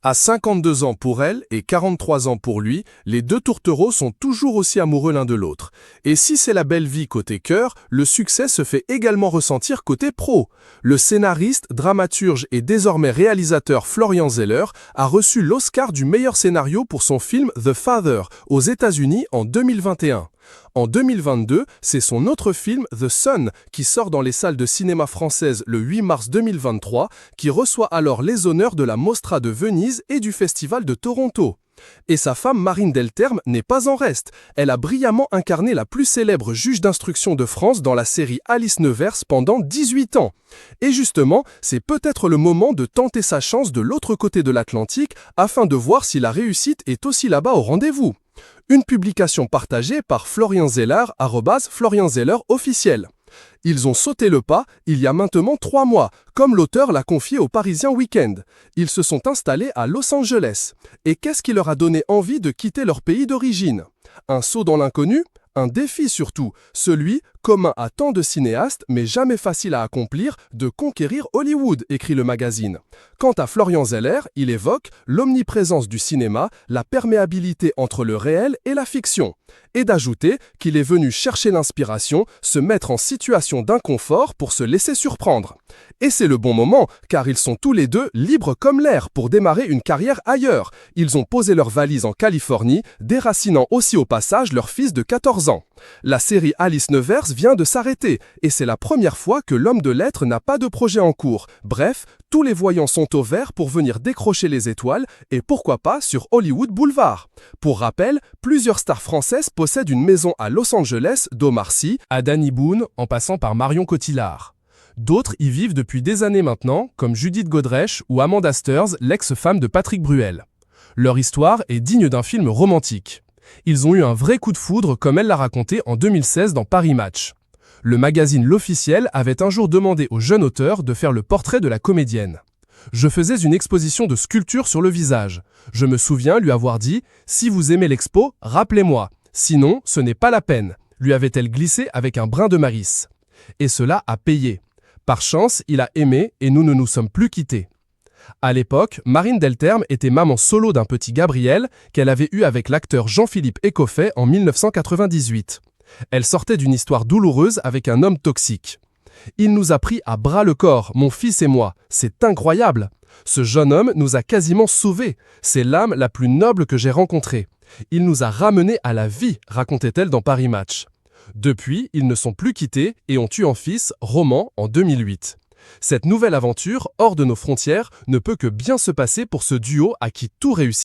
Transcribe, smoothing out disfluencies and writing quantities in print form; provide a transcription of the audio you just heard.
À 52 ans pour elle et 43 ans pour lui, les deux tourtereaux sont toujours aussi amoureux l'un de l'autre. Et si c'est la belle vie côté cœur, le succès se fait également ressentir côté pro. Le scénariste, dramaturge et désormais réalisateur Florian Zeller a reçu l'Oscar du meilleur scénario pour son film The Father aux États-Unis en 2021. En 2022, c'est son autre film The Son qui sort dans les salles de cinéma françaises le 8 mars 2023, qui reçoit alors les honneurs de la Mostra de Venise et du Festival de Toronto. Et sa femme Marine Delterme n'est pas en reste. Elle a brillamment incarné la plus célèbre juge d'instruction de France dans la série Alice Nevers pendant 18 ans. Et justement, c'est peut-être le moment de tenter sa chance de l'autre côté de l'Atlantique afin de voir si la réussite est aussi là-bas au rendez-vous. Une publication partagée par Florian Zeller, @Florian Zeller officiel. Ils ont sauté le pas il y a maintenant 3 mois, comme l'auteur l'a confié au Parisien Week-end. Ils se sont installés à Los Angeles. Et qu'est-ce qui leur a donné envie de quitter leur pays d'origine? Un saut dans l'inconnu? Un défi surtout, celui, commun à tant de cinéastes, mais jamais facile à accomplir, de conquérir Hollywood, écrit le magazine. Quant à Florian Zeller, il évoque l'omniprésence du cinéma, la perméabilité entre le réel et la fiction. Et d'ajouter qu'il est venu chercher l'inspiration, se mettre en situation d'inconfort pour se laisser surprendre. Et c'est le bon moment, car ils sont tous les deux libres comme l'air pour démarrer une carrière ailleurs. Ils ont posé leurs valises en Californie, déracinant aussi au passage leur fils de 14 ans. La série Alice Nevers vient de s'arrêter, et c'est la première fois que l'homme de lettres n'a pas de projet en cours. Bref, tous les voyants sont au vert pour venir décrocher les étoiles, et pourquoi pas sur Hollywood Boulevard. Pour rappel, plusieurs stars françaises possèdent une maison à Los Angeles, d'Omar Sy à Danny Boone, en passant par Marion Cotillard. D'autres y vivent depuis des années maintenant, comme Judith Godrèche ou Amanda Steurs, l'ex-femme de Patrick Bruel. Leur histoire est digne d'un film romantique. Ils ont eu un vrai coup de foudre comme elle l'a raconté en 2016 dans Paris Match. Le magazine L'Officiel avait un jour demandé au jeune auteur de faire le portrait de la comédienne. Je faisais une exposition de sculpture sur le visage. Je me souviens lui avoir dit « Si vous aimez l'expo, rappelez-moi. Sinon, ce n'est pas la peine », lui avait-elle glissé avec un brin de malice. Et cela a payé. Par chance, il a aimé et nous ne nous sommes plus quittés. À l'époque, Marine Delterme était maman solo d'un petit Gabriel qu'elle avait eu avec l'acteur Jean-Philippe Écoffet en 1998. Elle sortait d'une histoire douloureuse avec un homme toxique. Il nous a pris à bras le corps, mon fils et moi. C'est incroyable. Ce jeune homme nous a quasiment sauvés. C'est l'âme la plus noble que j'ai rencontrée. Il nous a ramenés à la vie, racontait-elle dans Paris Match. Depuis, ils ne sont plus quittés et ont eu un fils, Roman, en 2008. Cette nouvelle aventure, hors de nos frontières, ne peut que bien se passer pour ce duo à qui tout réussit.